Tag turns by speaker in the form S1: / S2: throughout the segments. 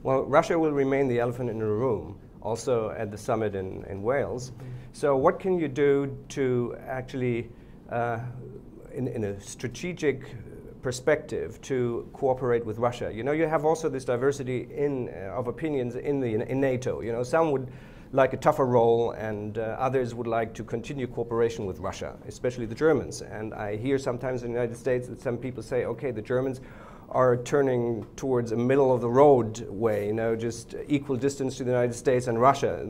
S1: Well, Russia will remain the elephant in the room, also at the summit in Wales. So what can you do to actually, in a strategic perspective, to cooperate with Russia? You know, you have also this diversity of opinions in NATO. You know, some would like a tougher role, and others would like to continue cooperation with Russia, especially the Germans. And I hear sometimes in the United States that some people say, okay, the Germans are turning towards a middle-of-the-road way, you know, just equal distance to the United States and Russia.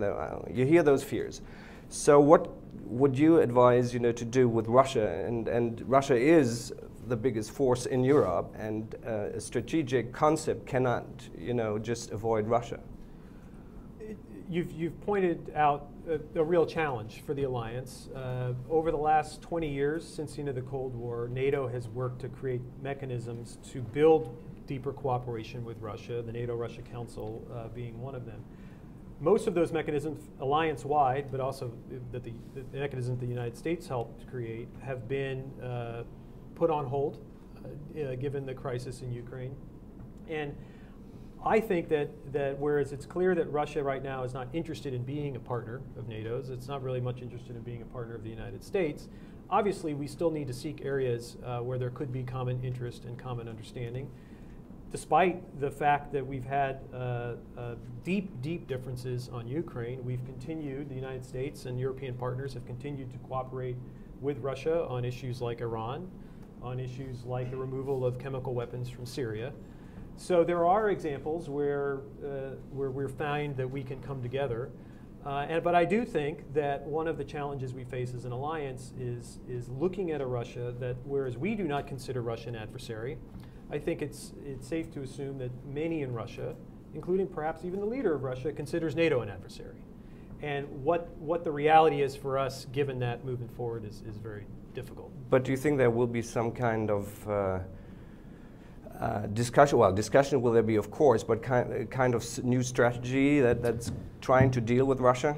S1: You hear those fears. So what would you advise, you know, to do with Russia? And Russia is the biggest force in Europe, and a strategic concept cannot, you know, just avoid Russia.
S2: You've pointed out a real challenge for the alliance. Over the last 20 years, since the end of the Cold War, NATO has worked to create mechanisms to build deeper cooperation with Russia, the NATO-Russia Council being one of them. Most of those mechanisms, alliance-wide, but also the mechanisms the United States helped create, have been put on hold given the crisis in Ukraine. And I think that whereas it's clear that Russia right now is not interested in being a partner of NATO's, it's not really much interested in being a partner of the United States, obviously we still need to seek areas where there could be common interest and common understanding. Despite the fact that we've had deep differences on Ukraine, we've continued, the United States and European partners have continued to cooperate with Russia on issues like Iran, on issues like the removal of chemical weapons from Syria. So there are examples where we find that we can come together. But I do think that one of the challenges we face as an alliance is looking at a Russia that, whereas we do not consider Russia an adversary, I think it's safe to assume that many in Russia, including perhaps even the leader of Russia, considers NATO an adversary. And what the reality is for us, given that moving forward, is very difficult.
S1: But do you think there will be some kind of discussion? Well, discussion will there be, of course, but kind of new strategy that's trying to deal with Russia?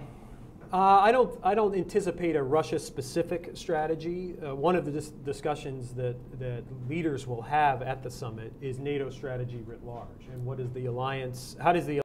S2: I don't anticipate a Russia-specific strategy. One of the discussions that leaders will have at the summit is NATO strategy writ large, and what is the alliance? How does the